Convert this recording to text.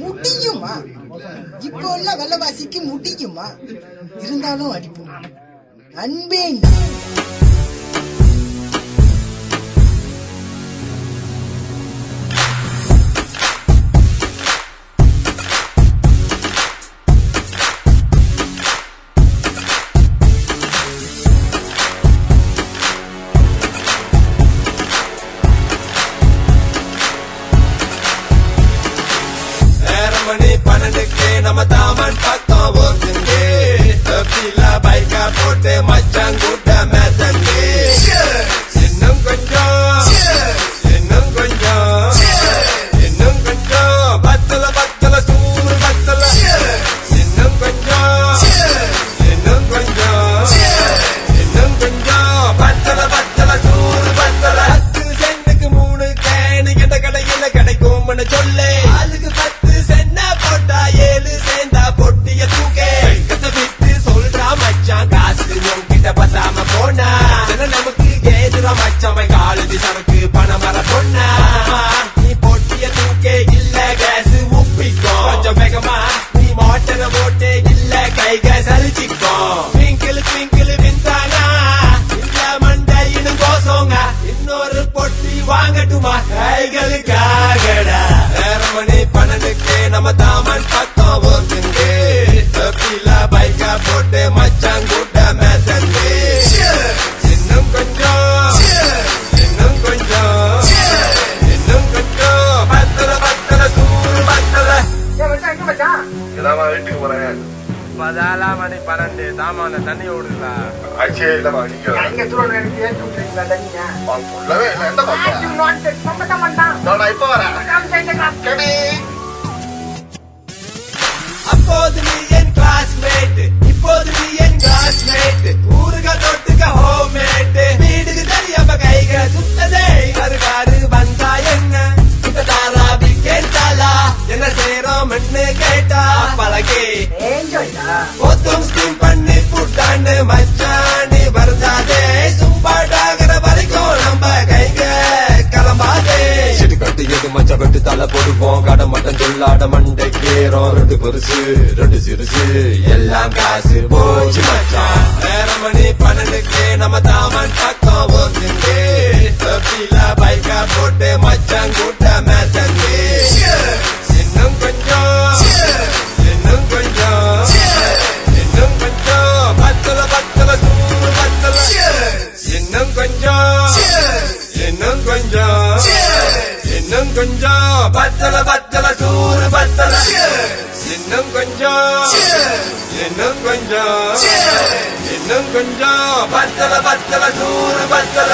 முடியுமா? இப்போ உள்ள விலைவாசிக்கு முடியுமா? இருந்தாலும் அடிப்போம். அன்பே மணி 12க்கு நம்ம தாமன் பக்கம் ஓட்டுங்க பைக்கா போட்டு மச்சான் கூட்ட மேத்தங்க இன்னும் கொஞ்சம் இன்னும் கொஞ்சம் இன்னும் கொஞ்சம் பத்தல சூறு பத்தல இன்னும் கொஞ்சம் இன்னும் கொஞ்சம் இன்னும் கொஞ்சம் பத்தல சூறு பத்தல 10 சென்ட்டுக்கு 3 கேனு எந்த கடையில கிடைக்கும்னு சொல்லு அதுக்கு 10 சென்னா போட்டா 7 சேர்ந்தா பொட்டிய தூக்கே கத்த விட்டு சொல்றா மச்சான் காசு உன்கிட்ட பத்தாம போனா நமக்கு ஏதுரா மச்சான் காலதி சரக்கு பணம் வர பொண்ணா நீ பொட்டிய தூக்கே இல்ல கேஸ் உப்பிக்கோ கொஞ்சம் வேகமா நீ மோட்டரை போட்டே இல்ல கை கேஸ் அழிச்சிக்கோ ட்விங்கிள் விந்தானா இல்ல மண்டையினு கோசோங்க இன்னொரு பொட்டி வாங்கட்டுமா கைகளுக்காகடா மணி 12க்கு நம்ம தாமன் பக்கம் ஓட்டுங்க பைக்கா போட்டு மச்சான் கூட்ட மேத்தங்க இன்னும் கொஞ்சம் இன்னும் கொஞ்சம் இன்னும் கொஞ்சம் பத்தல சூறு பத்தல வீட்டுக்கு போறேன். மணி 12 தாமா அந்த தண்ணி ஓடுங்களா ஆச்சே இல்லமா நீங்க சொல்லவே இல்லை. எந்த பக்கம் நான் இப்ப வரேன். அப்போது நீ என் கிளாஸ்மேட் இப்போது நீ என் கிளாஸ்மேட் ஊருக தொட்டுக்க ஹோம்மேட் வீடுக்கு தெரியாம கைக சுத்ததே கருகாரு வந்தா என்ன இந்த தாராபி கேட்டாலா என்ன செய்யறோம்னு கேட்டா பழகே ஒத்தும் ஸ்டீம் பண்ணி புட்டாண்டு மச்சாண்டி வருதாதே சும்பாடாகிற வரைக்கும் நம்ம கைக கிளம்பாதே செடி கட்டு எது மச்ச வெட்டு தலை போடுவோம் கடை மட்டும் சொல்லாட மண்டைக்கேறோம் 2 பெருசு 2 சிறுசு எல்லாம் காசு போச்சு மச்சான் மணி 12க்கு நம்ம தாமன் பக்கம் ஓட்டுங்க பைக்கா போட்டு மச்சான் கூட்ட மேத்தங்க இன்னும் கொஞ்சம் இன்னும் கொஞ்சம் இன்னும் கொஞ்சம் பத்தல சூறு பத்தல இன்னும் கொஞ்சம் இன்னும் கொஞ்சம் இன்னும் கொஞ்சம் பத்தல சூறு பத்தல இன்னும் கொஞ்சம் இன்னும் கொஞ்சம் இன்னும் கொஞ்சம் பத்தல சூறு பத்தல